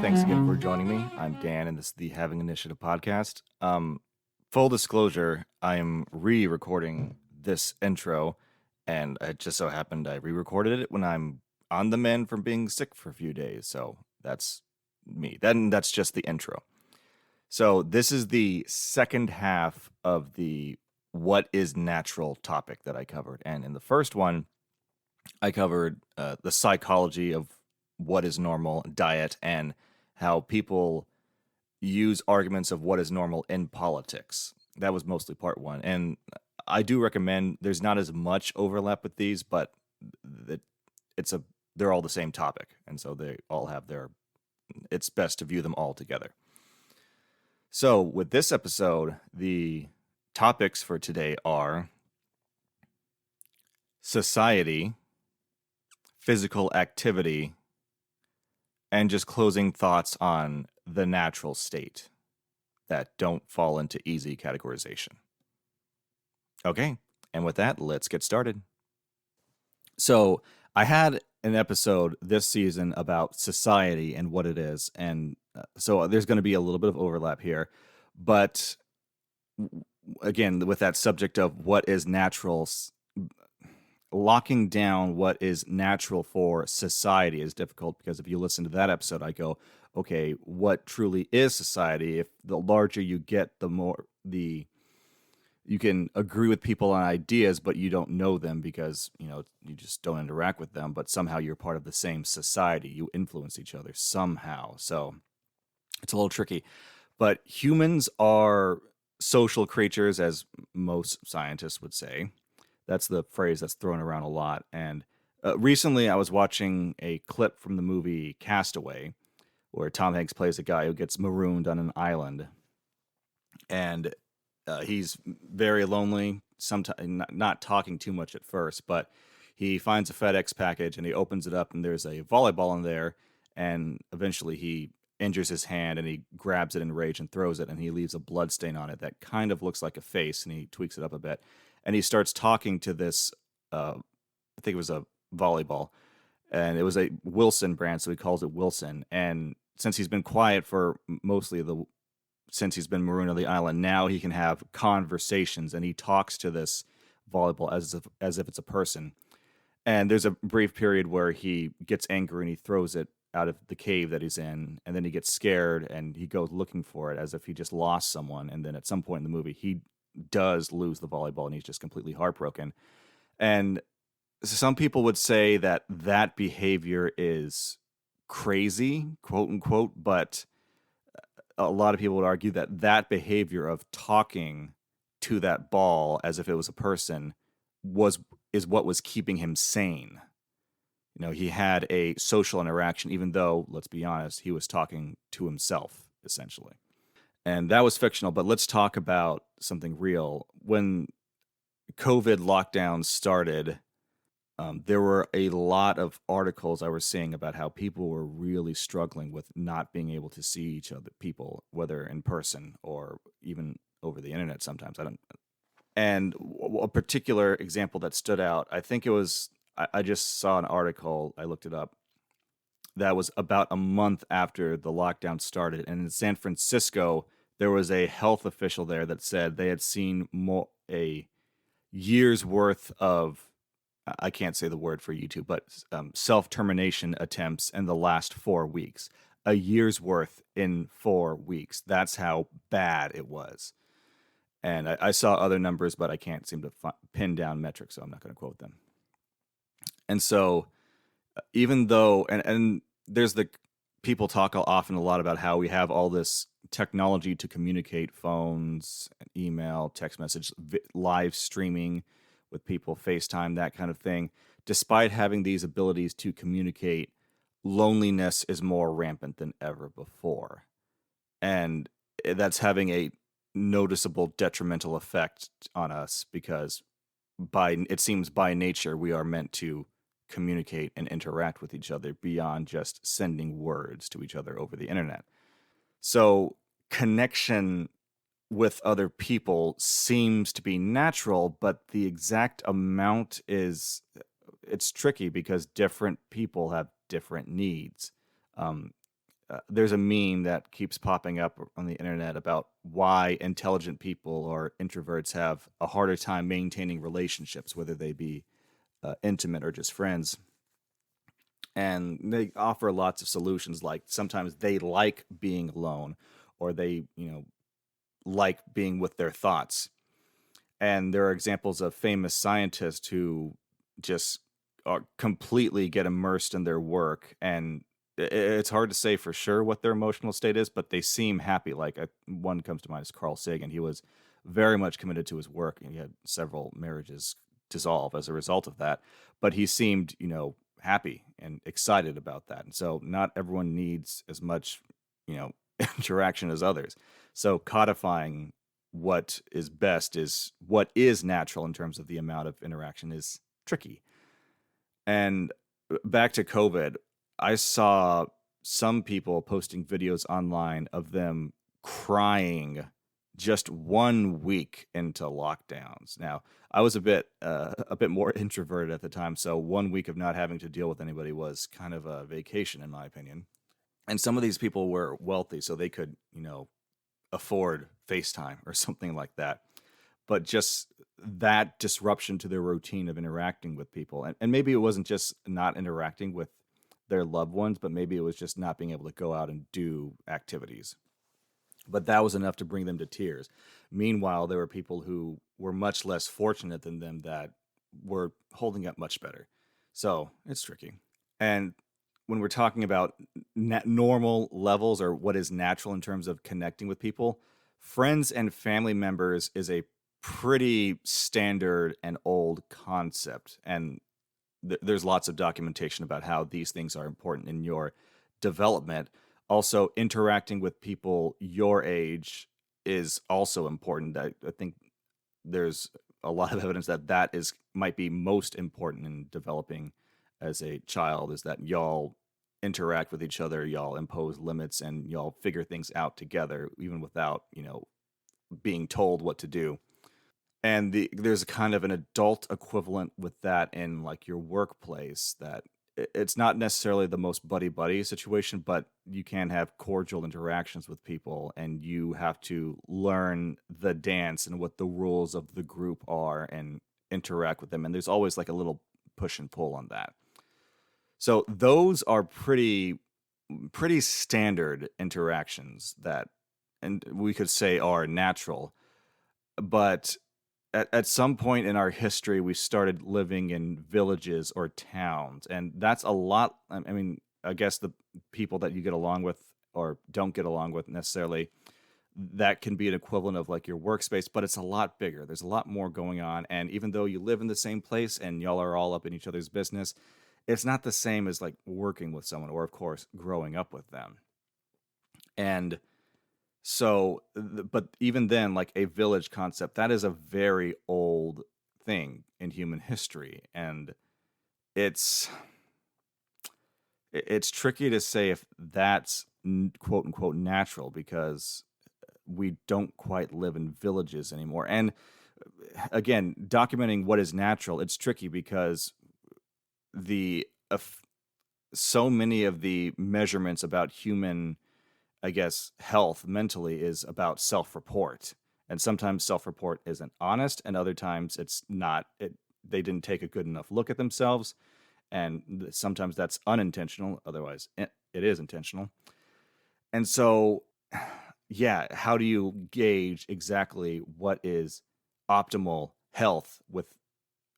Thanks again for joining me. I'm Dan, and this is the Having Initiative podcast. Full disclosure, I am re-recording this intro, and it just so happened I re-recorded it when I'm on the mend from being sick for a few days. So that's me. Then that's just the intro. So this is the second half of the what is natural topic that I covered, and in the first one, I covered the psychology of what is normal, diet, and how people use arguments of what is normal in politics. That was mostly part one. And I do recommend there's not as much overlap with these, but it, they're all the same topic. And so they all have it's best to view them all together. So with this episode, the topics for today are society, physical activity, and just closing thoughts on the natural state that don't fall into easy categorization. Okay, and with that, let's get started. So, I had an episode this season about society and what it is, and so there's going to be a little bit of overlap here. But again, with that subject of what is natural, locking down what is natural for society is difficult because if you listen to that episode, I go, okay, what truly is society? If the larger you get, the more you can agree with people on ideas, but you don't know them because you just don't interact with them. But somehow you're part of the same society. You influence each other somehow. So it's a little tricky. But humans are social creatures, as most scientists would say. That's the phrase that's thrown around a lot. And recently I was watching a clip from the movie Castaway, where Tom Hanks plays a guy who gets marooned on an island. And he's very lonely, sometimes not talking too much at first, but he finds a FedEx package and he opens it up and there's a volleyball in there. And eventually he injures his hand and he grabs it in rage and throws it and he leaves a blood stain on it that kind of looks like a face, and he tweaks it up a bit. And he starts talking to this, I think it was a volleyball, and it was a Wilson brand, so he calls it Wilson. And since he's been quiet for since he's been marooned on the island, now he can have conversations, and he talks to this volleyball as if it's a person. And there's a brief period where he gets angry and he throws it out of the cave that he's in, and then he gets scared and he goes looking for it as if he just lost someone. And then at some point in the movie, he does lose the volleyball and he's just completely heartbroken. And some people would say that that behavior is crazy, quote unquote, but a lot of people would argue that that behavior of talking to that ball as if it was a person is what was keeping him sane. He had a social interaction, even though, let's be honest, he was talking to himself, essentially. And that was fictional, but let's talk about something real. When COVID lockdown started, there were a lot of articles I was seeing about how people were really struggling with not being able to see each other, people, whether in person or even over the internet sometimes. And a particular example that stood out, I think it was, I just saw an article, I looked it up, that was about a month after the lockdown started. And in San Francisco, there was a health official there that said they had seen a year's worth of, I can't say the word for YouTube, but self-termination attempts in the last 4 weeks. A year's worth in 4 weeks. That's how bad it was. And I saw other numbers, but I can't seem to pin down metrics, so I'm not going to quote them. And so even though, and there's people talk often a lot about how we have all this technology to communicate, phones, email, text message, live streaming with people, FaceTime, that kind of thing. Despite having these abilities to communicate, loneliness is more rampant than ever before. And that's having a noticeable detrimental effect on us because it seems by nature we are meant to communicate and interact with each other beyond just sending words to each other over the internet. So connection with other people seems to be natural, but the exact amount it's tricky because different people have different needs. there's a meme that keeps popping up on the internet about why intelligent people or introverts have a harder time maintaining relationships, whether they be intimate or just friends. And they offer lots of solutions. Like sometimes they like being alone, or they, like being with their thoughts. And there are examples of famous scientists who just are completely get immersed in their work, and it's hard to say for sure what their emotional state is, but they seem happy. Like one comes to mind is Carl Sagan. He was very much committed to his work, and he had several marriages dissolve as a result of that. But he seemed, happy and excited about that. And so not everyone needs as much, you know, interaction as others. So codifying what is best is what is natural in terms of the amount of interaction is tricky. And back to COVID, I saw some people posting videos online of them crying just 1 week into lockdowns. Now, I was a bit more introverted at the time, so 1 week of not having to deal with anybody was kind of a vacation, in my opinion. And some of these people were wealthy, so they could, afford FaceTime or something like that. But just that disruption to their routine of interacting with people. And maybe it wasn't just not interacting with their loved ones, but maybe it was just not being able to go out and do activities. But that was enough to bring them to tears. Meanwhile, there were people who were much less fortunate than them that were holding up much better. So it's tricky. And when we're talking about normal levels or what is natural in terms of connecting with people, friends and family members is a pretty standard and old concept. And there's lots of documentation about how these things are important in your development. Also, interacting with people your age is also important. I think there's a lot of evidence that that is might be most important in developing as a child, is that y'all interact with each other, y'all impose limits, and y'all figure things out together, even without being told what to do. And there's kind of an adult equivalent with that in like your workplace, that it's not necessarily the most buddy buddy situation, but you can have cordial interactions with people, and you have to learn the dance and what the rules of the group are and interact with them. And there's always like a little push and pull on that. So those are pretty standard interactions that, and we could say, are natural. But at some point in our history, we started living in villages or towns, and that's a lot. I mean, I guess the people that you get along with or don't get along with necessarily, that can be an equivalent of like your workspace, but it's a lot bigger. There's a lot more going on, and even though you live in the same place and y'all are all up in each other's business, it's not the same as like working with someone or, of course, growing up with them. And so, but even then, like a village concept, that is a very old thing in human history, and it's it's tricky to say if that's quote unquote natural, because we don't quite live in villages anymore. And again, documenting what is natural, it's tricky because the so many of the measurements about human, I guess, health mentally is about self-report. And sometimes self-report isn't honest, and other times it's not. They didn't take a good enough look at themselves, and sometimes that's unintentional. Otherwise, it is intentional. And so, yeah, how do you gauge exactly what is optimal health with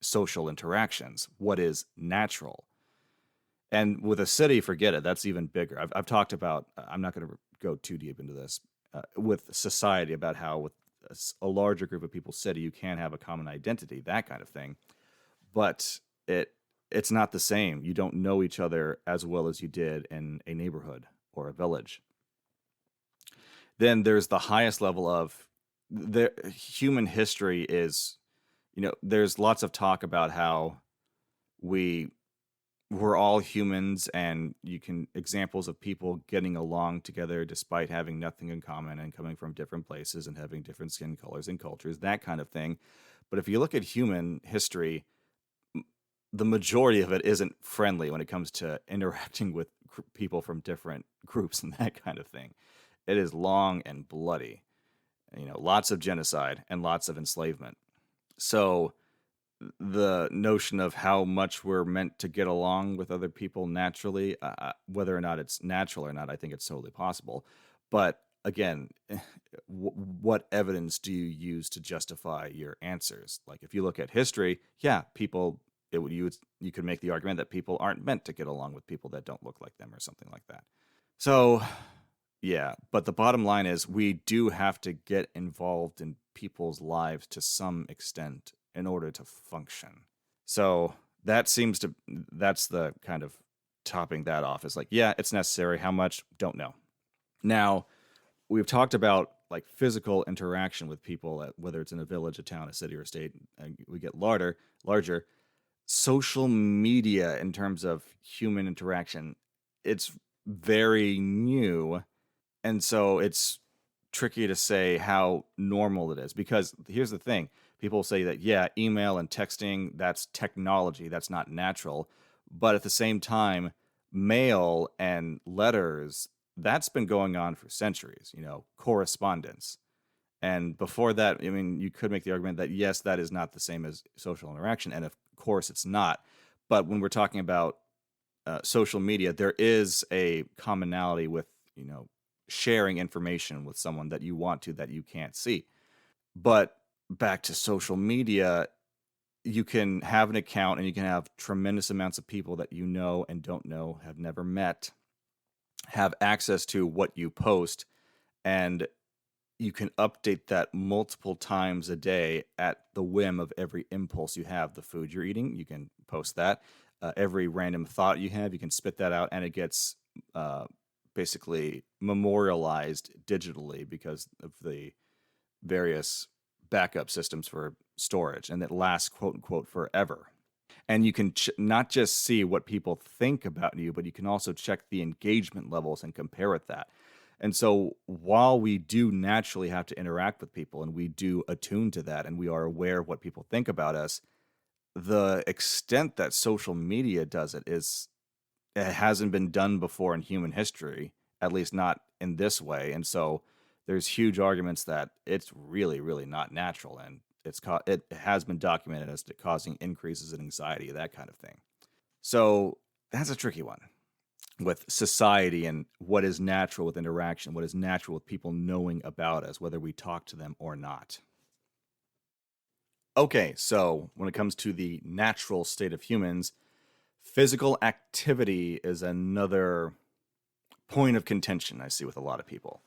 social interactions? What is natural? And with a city, forget it. That's even bigger. I've talked about, I'm not going to go too deep into this, with society, about how with a larger group of people, city, you can have a common identity, that kind of thing. But it's not the same. You don't know each other as well as you did in a neighborhood or a village. Then there's the highest level of the human history is, there's lots of talk about how we we're all humans, and you can examples of people getting along together despite having nothing in common and coming from different places and having different skin colors and cultures, that kind of thing. But if you look at human history, the majority of it isn't friendly when it comes to interacting with people from different groups and that kind of thing. It is long and bloody. Lots of genocide and lots of enslavement. So the notion of how much we're meant to get along with other people naturally, whether or not it's natural or not, I think it's totally possible. But again, what evidence do you use to justify your answers? Like if you look at history, yeah, people, you could make the argument that people aren't meant to get along with people that don't look like them or something like that. So yeah, but the bottom line is we do have to get involved in people's lives to some extent in order to function. So that's the kind of topping that off is like, yeah, it's necessary. How much? Don't know. Now, we've talked about like physical interaction with people, whether it's in a village, a town, a city, or a state, and we get larger. Social media in terms of human interaction, it's very new, and so it's tricky to say how normal it is because here's the thing. People say that, yeah, email and texting, that's technology, that's not natural. But at the same time, mail and letters, that's been going on for centuries, correspondence. And before that, I mean, you could make the argument that, yes, that is not the same as social interaction. And of course, it's not. But when we're talking about social media, there is a commonality with, sharing information with someone that you want to that you can't see. But back to social media, you can have an account and you can have tremendous amounts of people that you know and don't know, have never met, have access to what you post, and you can update that multiple times a day at the whim of every impulse you have. The food you're eating, you can post that. Every random thought you have, you can spit that out, and it gets basically memorialized digitally because of the various backup systems for storage, and it lasts quote unquote forever. And you can not just see what people think about you, but you can also check the engagement levels and compare with that. And so while we do naturally have to interact with people and we do attune to that and we are aware of what people think about us, the extent that social media does it hasn't been done before in human history, at least not in this way. And so there's huge arguments that it's really, really not natural, and it has been documented as to causing increases in anxiety, that kind of thing. So that's a tricky one with society and what is natural with interaction, what is natural with people knowing about us, whether we talk to them or not. Okay, so when it comes to the natural state of humans, physical activity is another point of contention I see with a lot of people.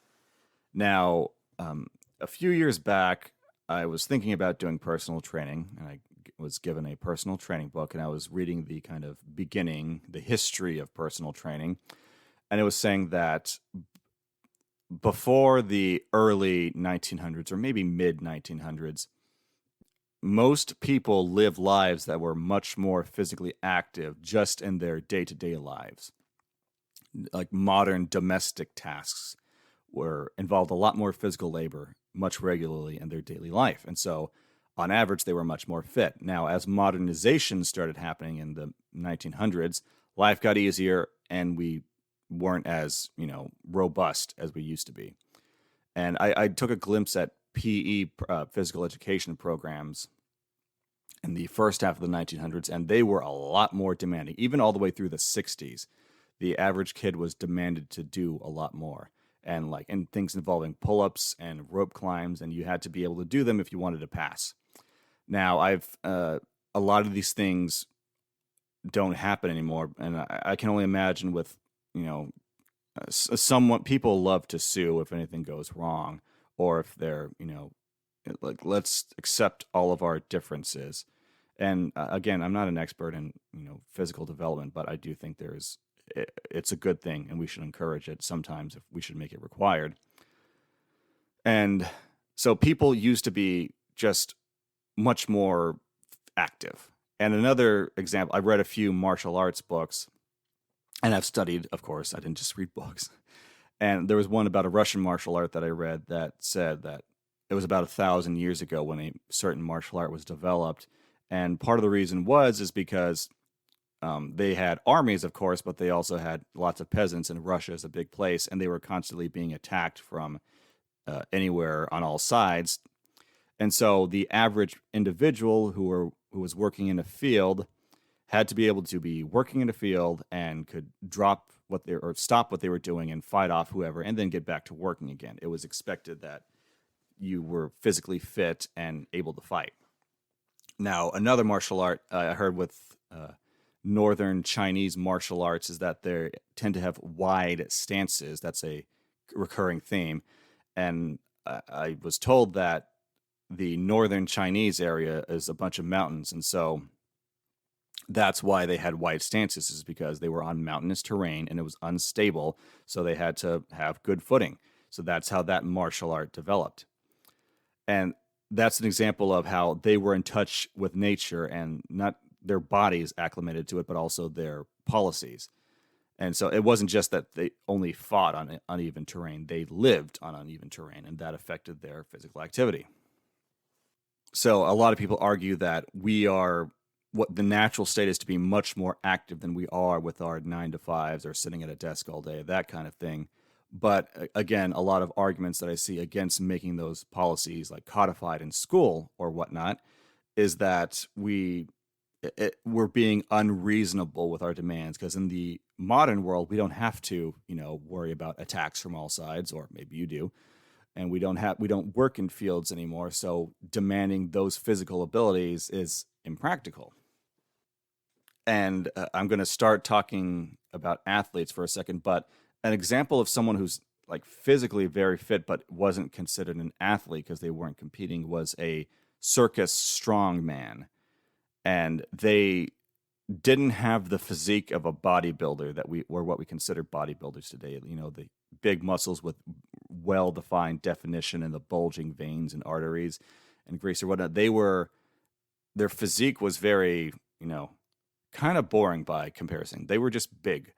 Now, a few years back, I was thinking about doing personal training, and I was given a personal training book, and I was reading the kind of the history of personal training, and it was saying that before the early 1900s, or maybe mid 1900s, most people lived lives that were much more physically active just in their day-to-day lives. Like modern domestic tasks were involved a lot more physical labor much regularly in their daily life. And so on average, they were much more fit. Now, as modernization started happening in the 1900s, life got easier and we weren't as, robust as we used to be. And I took a glimpse at PE, physical education programs in the first half of the 1900s, and they were a lot more demanding. Even all the way through the 60s, the average kid was demanded to do a lot more. And things involving pull-ups and rope climbs, and you had to be able to do them if you wanted to pass. Now, a lot of these things don't happen anymore, and I can only imagine with, someone, people love to sue if anything goes wrong, or if they're, like, let's accept all of our differences. And again, I'm not an expert in, physical development, but I do think it's a good thing, and we should encourage it. Sometimes if we should make it required. And so people used to be just much more active. And another example, I read a few martial arts books, and I've studied, of course, I didn't just read books. And there was one about a Russian martial art that I read that said that it was about 1,000 years ago when a certain martial art was developed. And part of the reason is because They had armies, of course, but they also had lots of peasants, and Russia is a big place, and they were constantly being attacked from anywhere on all sides. And so the average individual who was working in a field had to be able to be working in a field and could drop what they or stop what they were doing and fight off whoever and then get back to working again. It was expected that you were physically fit and able to fight. Now, another martial art I heard with northern Chinese martial arts is that they tend to have wide stances. That's a recurring theme. And I was told that the northern Chinese area is a bunch of mountains. And so that's why they had wide stances, is because they were on mountainous terrain and it was unstable. So they had to have good footing. So that's how that martial art developed. And that's an example of how they were in touch with nature and not their bodies acclimated to it, but also their policies. And so it wasn't just that they only fought on uneven terrain, they lived on uneven terrain, and that affected their physical activity. So a lot of people argue that we are what the natural state is to be much more active than we are with our 9 to 5s or sitting at a desk all day, that kind of thing. But again, a lot of arguments that I see against making those policies like codified in school or whatnot is that we're being unreasonable with our demands, because in the modern world we don't have to worry about attacks from all sides, or maybe you do, and we don't work in fields anymore, so demanding those physical abilities is impractical. And I'm going to start talking about athletes for a second, but an example of someone who's like physically very fit but wasn't considered an athlete because they weren't competing was a circus strongman, and they didn't have the physique of a bodybuilder that we were what we consider bodybuilders today. The big muscles with well-defined definition and the bulging veins and arteries and grease or whatnot. Their physique was very, kind of boring by comparison. They were just big,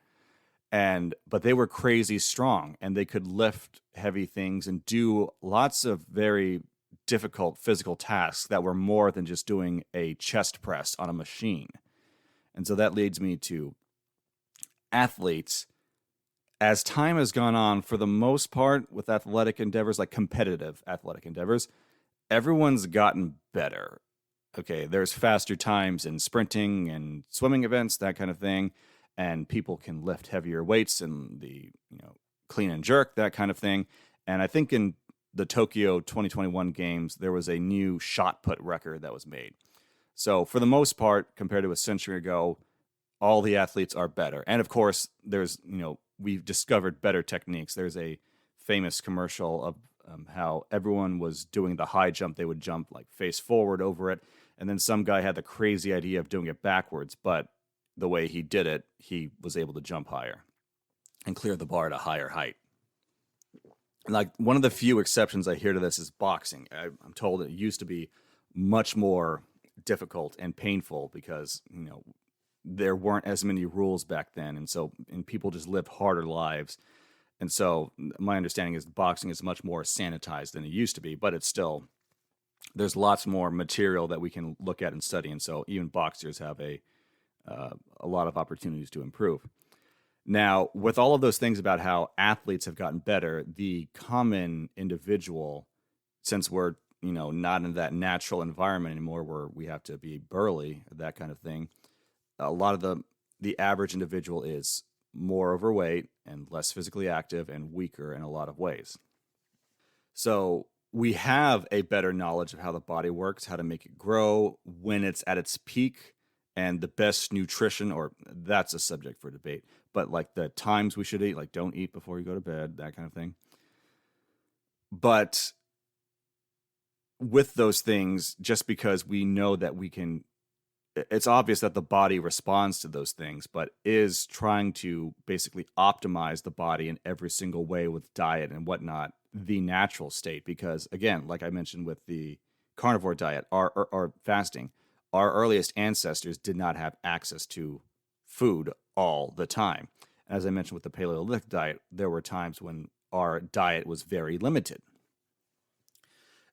but they were crazy strong, and they could lift heavy things and do lots of very difficult physical tasks that were more than just doing a chest press on a machine. And so that leads me to athletes. As time has gone on, for the most part, with athletic endeavors, like competitive athletic endeavors, everyone's gotten better. Okay, there's faster times in sprinting and swimming events, that kind of thing, and people can lift heavier weights in the clean and jerk, that kind of thing. And I think in the Tokyo 2021 games, there was a new shot put record that was made. So for the most part, compared to a century ago, all the athletes are better. And of course, we've discovered better techniques. There's a famous commercial of how everyone was doing the high jump. They would jump like face forward over it. And then some guy had the crazy idea of doing it backwards. But the way he did it, he was able to jump higher and clear the bar at a higher height. Like, one of the few exceptions I hear to this is boxing. I'm told it used to be much more difficult and painful because there weren't as many rules back then, and people just lived harder lives. And so my understanding is boxing is much more sanitized than it used to be, but it's still, there's lots more material that we can look at and study, and so even boxers have a lot of opportunities to improve. Now, with all of those things about how athletes have gotten better, the common individual, since we're not in that natural environment anymore where we have to be burly, that kind of thing, a lot of the average individual is more overweight and less physically active and weaker in a lot of ways. So we have a better knowledge of how the body works, how to make it grow when it's at its peak, and the best nutrition, or that's a subject for debate, but like the times we should eat, like don't eat before you go to bed, that kind of thing. But with those things, just because we know that it's obvious that the body responds to those things, but is trying to basically optimize the body in every single way with diet and whatnot, the natural state. Because again, like I mentioned with the carnivore diet, our fasting, our earliest ancestors did not have access to food all the time. As I mentioned with the Paleolithic diet, there were times when our diet was very limited.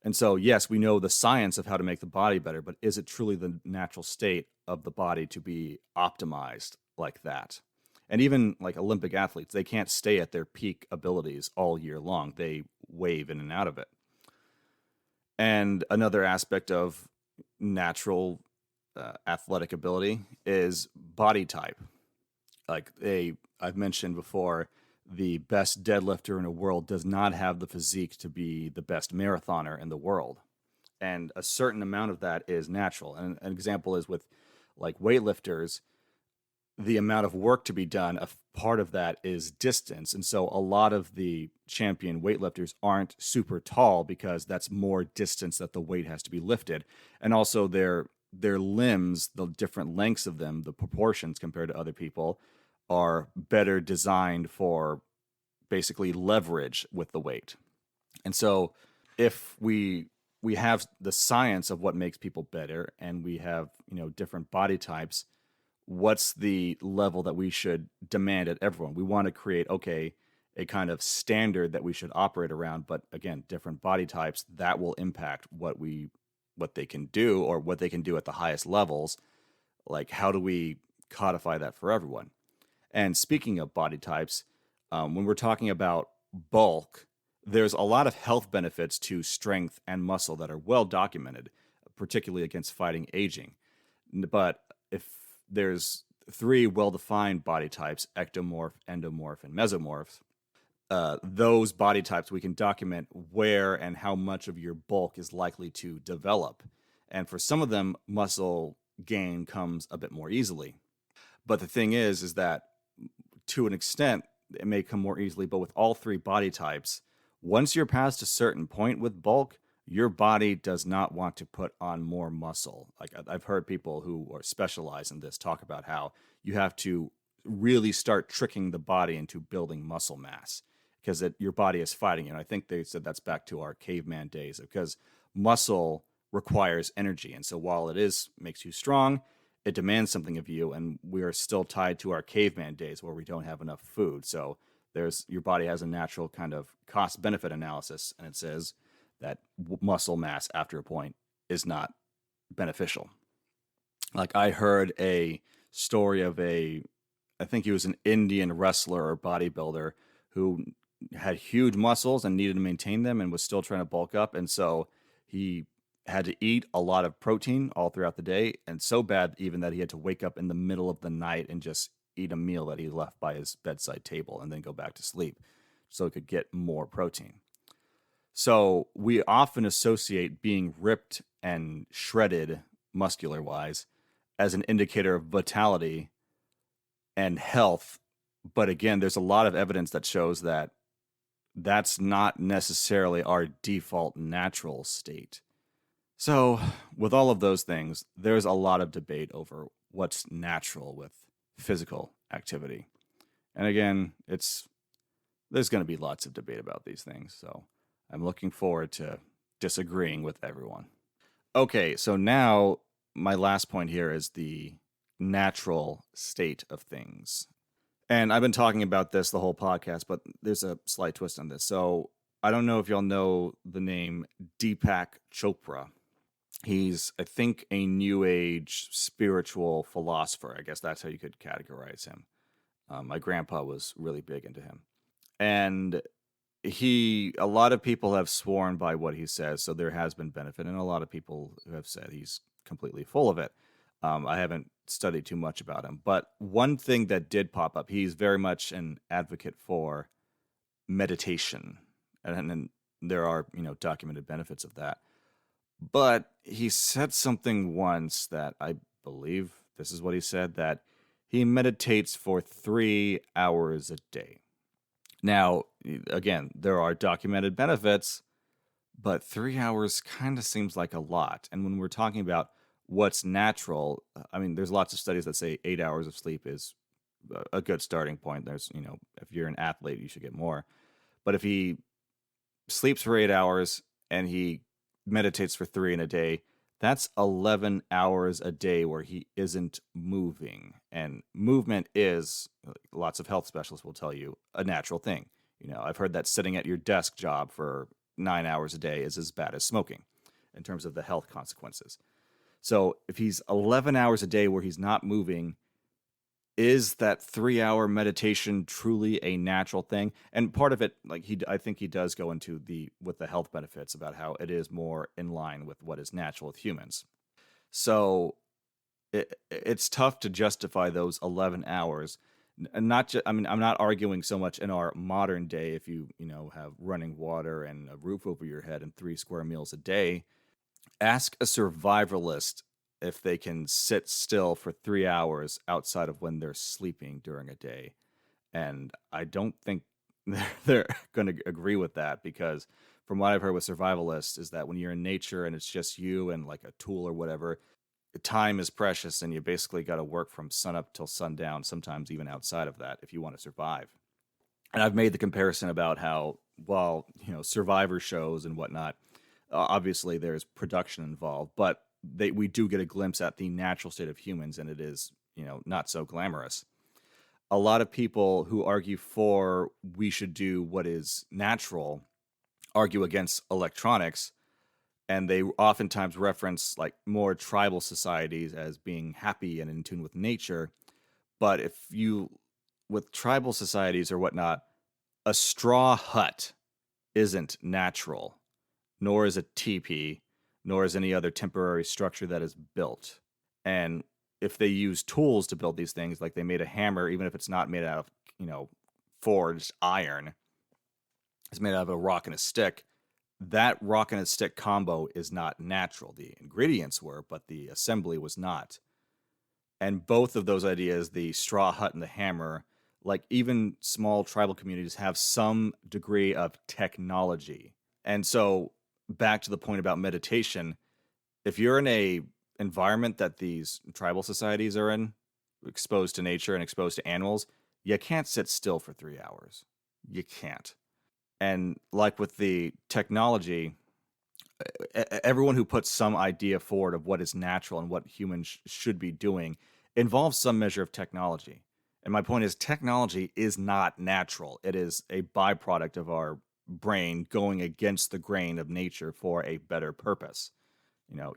And so, yes, we know the science of how to make the body better, but is it truly the natural state of the body to be optimized like that? And even like Olympic athletes, they can't stay at their peak abilities all year long. They wave in and out of it. And another aspect of natural athletic ability is body type. I've mentioned before, the best deadlifter in the world does not have the physique to be the best marathoner in the world. And a certain amount of that is natural. And an example is with like weightlifters, the amount of work to be done, a part of that is distance. And so a lot of the champion weightlifters aren't super tall because that's more distance that the weight has to be lifted. And also their limbs, the different lengths of them, the proportions compared to other people are better designed for basically leverage with the weight. And so if we have the science of what makes people better and we have, different body types, what's the level that we should demand at everyone? We want to create, okay, a kind of standard that we should operate around, but again, different body types that will impact what they can do or what they can do at the highest levels. Like, how do we codify that for everyone? And speaking of body types, when we're talking about bulk, there's a lot of health benefits to strength and muscle that are well documented, particularly against fighting aging. But if there's three well-defined body types, ectomorph, endomorph, and mesomorph, those body types we can document where and how much of your bulk is likely to develop. And for some of them, muscle gain comes a bit more easily. But the thing is that to an extent, it may come more easily, but with all three body types, once you're past a certain point with bulk, your body does not want to put on more muscle. Like I've heard people who are specialized in this talk about how you have to really start tricking the body into building muscle mass because your body is fighting you. And I think they said that's back to our caveman days because muscle requires energy. And so while it is makes you strong, it demands something of you. And we are still tied to our caveman days where we don't have enough food. So there's your body has a natural kind of cost benefit analysis, and it says that muscle mass after a point is not beneficial. Like I heard a story of I think he was an Indian wrestler or bodybuilder who had huge muscles and needed to maintain them and was still trying to bulk up. And so he had to eat a lot of protein all throughout the day, and so bad even that he had to wake up in the middle of the night and just eat a meal that he left by his bedside table and then go back to sleep so he could get more protein. So we often associate being ripped and shredded muscular wise as an indicator of vitality and health. But again, there's a lot of evidence that shows that that's not necessarily our default natural state. So, with all of those things, there's a lot of debate over what's natural with physical activity. And again, there's going to be lots of debate about these things. So, I'm looking forward to disagreeing with everyone. Okay, so now my last point here is the natural state of things. And I've been talking about this the whole podcast, but there's a slight twist on this. So, I don't know if y'all know the name Deepak Chopra. He's, I think, a new age spiritual philosopher. I guess that's how you could categorize him. My grandpa was really big into him. And a lot of people have sworn by what he says, so there has been benefit. And a lot of people who have said he's completely full of it. I haven't studied too much about him. But one thing that did pop up, he's very much an advocate for meditation. And there are, documented benefits of that. But he said something once that I believe this is what he said, that he meditates for 3 hours a day. Now, again, there are documented benefits, but 3 hours kind of seems like a lot. And when we're talking about what's natural, I mean, there's lots of studies that say 8 hours of sleep is a good starting point. There's, if you're an athlete, you should get more. But if he sleeps for 8 hours and he meditates for 3 in a day, that's 11 hours a day where he isn't moving. And movement is, lots of health specialists will tell you, a natural thing. I've heard that sitting at your desk job for 9 hours a day is as bad as smoking in terms of the health consequences. So if he's 11 hours a day where he's not moving, is that 3 hour meditation truly a natural thing? And part of it, like I think he does go into with the health benefits about how it is more in line with what is natural with humans. So it's tough to justify those 11 hours. And not just, I mean, I'm not arguing so much in our modern day. If you have running water and a roof over your head and 3 square meals a day, ask a survivalist if they can sit still for 3 hours outside of when they're sleeping during a day. And I don't think they're going to agree with that, because from what I've heard with survivalists is that when you're in nature and it's just you and like a tool or whatever, time is precious and you basically got to work from sunup till sundown, sometimes even outside of that, if you want to survive. And I've made the comparison about how, while survivor shows and whatnot, obviously there's production involved, but we do get a glimpse at the natural state of humans, and it is not so glamorous. A lot of people who argue for we should do what is natural argue against electronics, and they oftentimes reference like more tribal societies as being happy and in tune with nature. But if you, with tribal societies or whatnot, a straw hut isn't natural, nor is a teepee, nor is any other temporary structure that is built. And if they use tools to build these things, like they made a hammer, even if it's not made out of, forged iron, it's made out of a rock and a stick. That rock and a stick combo is not natural. The ingredients were, but the assembly was not. And both of those ideas, the straw hut and the hammer, like even small tribal communities have some degree of technology. And so back to the point about meditation, if you're in a environment that these tribal societies are in, exposed to nature and exposed to animals, you can't sit still for 3 hours. You can't. And like with the technology, everyone who puts some idea forward of what is natural and what humans should be doing involves some measure of technology. And my point is, technology is not natural. It is a byproduct of our brain going against the grain of nature for a better purpose.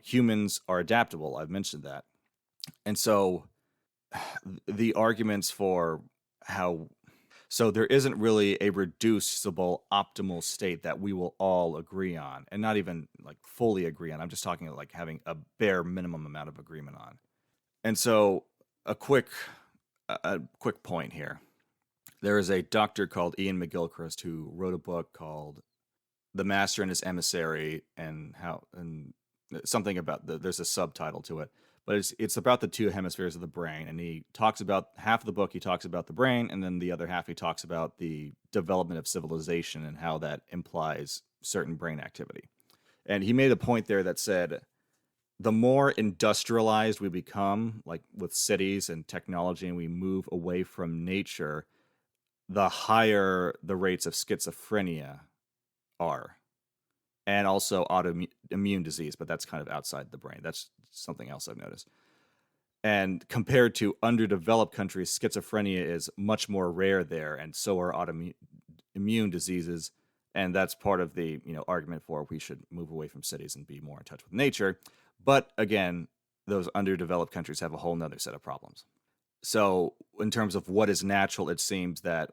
Humans are adaptable. I've mentioned that. And so the arguments for how, so there isn't really a reducible optimal state that we will all agree on, and not even like fully agree on. I'm just talking like having a bare minimum amount of agreement on. And so a quick point here. There is a doctor called Ian McGilchrist who wrote a book called The Master and His Emissary, and something about there's a subtitle to it, but it's about the two hemispheres of the brain. And he talks about half of the book, he talks about the brain, and then the other half he talks about the development of civilization and how that implies certain brain activity. And he made a point there that said, the more industrialized we become, like with cities and technology, and we move away from nature, the higher the rates of schizophrenia are, and also autoimmune disease, but that's kind of outside the brain. That's something else I've noticed. And compared to underdeveloped countries, schizophrenia is much more rare there, and so are autoimmune diseases. And that's part of the argument for we should move away from cities and be more in touch with nature. But again, those underdeveloped countries have a whole nother set of problems. So in terms of what is natural, it seems that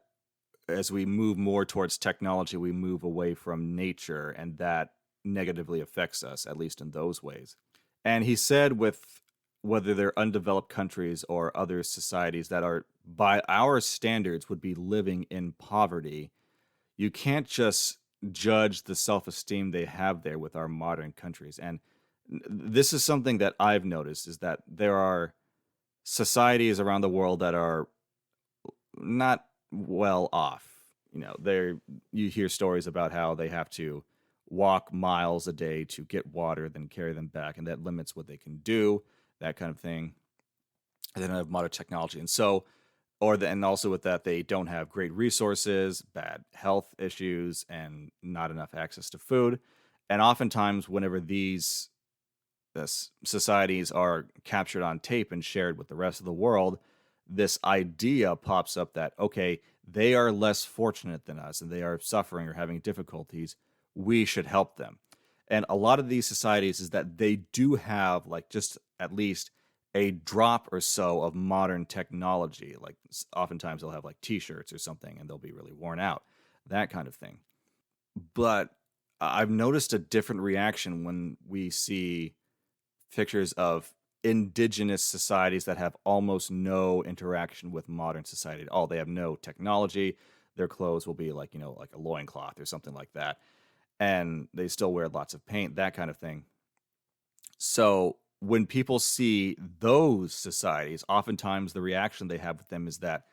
as we move more towards technology, we move away from nature, and that negatively affects us, at least in those ways. And he said, with whether they're undeveloped countries or other societies that are, by our standards, would be living in poverty, you can't just judge the self-esteem they have there with our modern countries. And this is something that I've noticed, is that there are societies around the world that are not well off. You hear stories about how they have to walk miles a day to get water, then carry them back, and that limits what they can do, that kind of thing. And they don't have modern technology. And so, and also with that, they don't have great resources, bad health issues, and not enough access to food. And oftentimes, whenever these societies are captured on tape and shared with the rest of the world, this idea pops up that, okay, they are less fortunate than us and they are suffering or having difficulties. we should help them. And a lot of these societies is that they do have like just at least a drop or so of modern technology. Like oftentimes they'll have like t-shirts or something and they'll be really worn out, that kind of thing. But I've noticed a different reaction when we see pictures of indigenous societies that have almost no interaction with modern society at all. They have no technology. Their clothes will be like, like a loincloth or something like that. And they still wear lots of paint, that kind of thing. So when people see those societies, oftentimes the reaction they have with them is that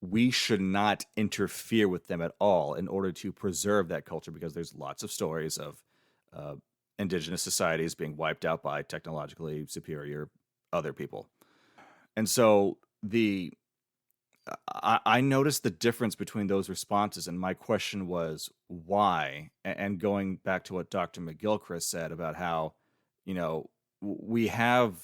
we should not interfere with them at all in order to preserve that culture, because there's lots of stories of uh, indigenous societies being wiped out by technologically superior other people. And so I noticed the difference between those responses, and my question was why. And going back to what Dr. McGilchrist said about how, we have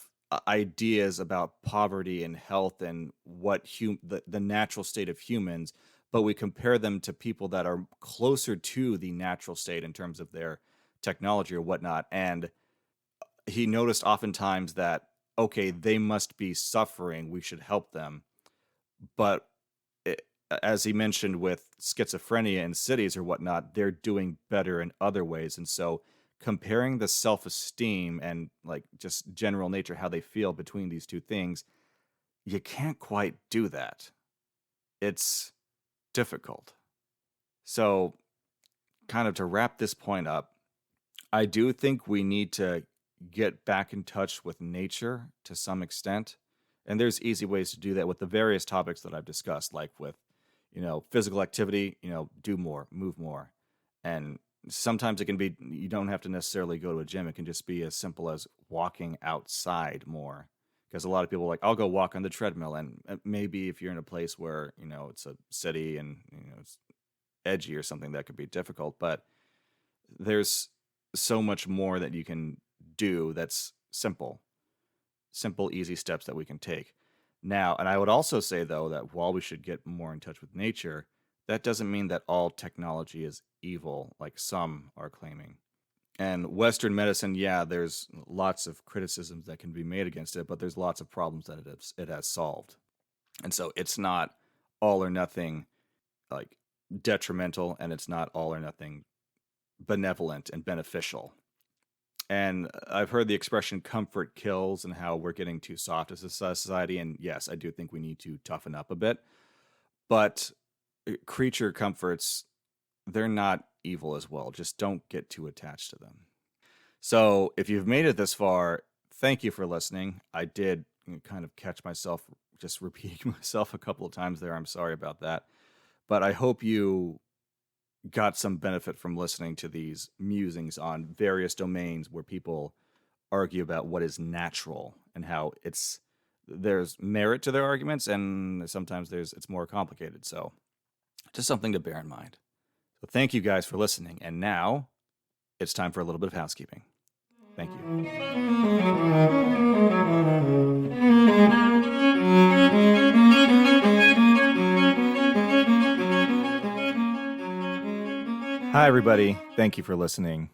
ideas about poverty and health and what the natural state of humans, but we compare them to people that are closer to the natural state in terms of their technology or whatnot. And he noticed oftentimes that, okay, they must be suffering, we should help them. But as he mentioned with schizophrenia in cities or whatnot, they're doing better in other ways. And so comparing the self-esteem and like just general nature, how they feel between these two things, you can't quite do that. It's difficult. So kind of to wrap this point up, I do think we need to get back in touch with nature to some extent. And there's easy ways to do that with the various topics that I've discussed, like with, physical activity, do more, move more. And sometimes it can be, you don't have to necessarily go to a gym. It can just be as simple as walking outside more. Because a lot of people are like, I'll go walk on the treadmill. And maybe if you're in a place where, it's a city and, it's edgy or something, that could be difficult. But there's so much more that you can do that's simple, easy steps that we can take. Now, and I would also say, though, that while we should get more in touch with nature, that doesn't mean that all technology is evil, like some are claiming. And Western medicine, yeah, there's lots of criticisms that can be made against it, but there's lots of problems that it has solved. And so it's not all or nothing like detrimental, and it's not all or nothing benevolent and beneficial. And I've heard the expression comfort kills and how we're getting too soft as a society. And yes, I do think we need to toughen up a bit. But creature comforts, they're not evil as well. Just don't get too attached to them. So if you've made it this far, thank you for listening. I did kind of catch myself just repeating myself a couple of times there. I'm sorry about that. But I hope you got some benefit from listening to these musings on various domains where people argue about what is natural and how there's merit to their arguments, and sometimes it's more complicated. So just something to bear in mind. So thank you guys for listening. And now it's time for a little bit of housekeeping. Thank you. Hi, everybody. Thank you for listening.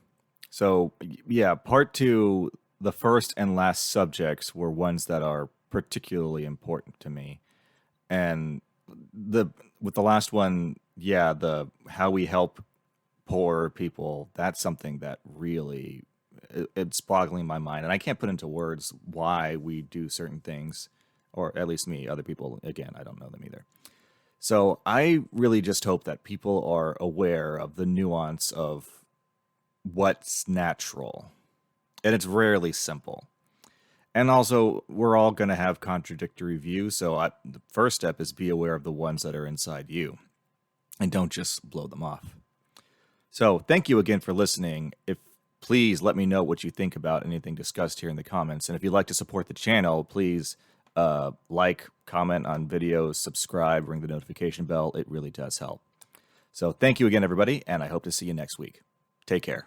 So, yeah, part 2, the first and last subjects were ones that are particularly important to me. And with the last one, yeah, the how we help poor people, that's something that really it's boggling my mind. And I can't put into words why we do certain things, or at least me. Other people, again, I don't know them either. So I really just hope that people are aware of the nuance of what's natural. And it's rarely simple. And also, we're all going to have contradictory views. So the first step is be aware of the ones that are inside you. And don't just blow them off. So thank you again for listening. Please let me know what you think about anything discussed here in the comments. And if you'd like to support the channel, please like, comment on videos, subscribe, ring the notification bell. It really does help. So thank you again, everybody, and I hope to see you next week. Take care.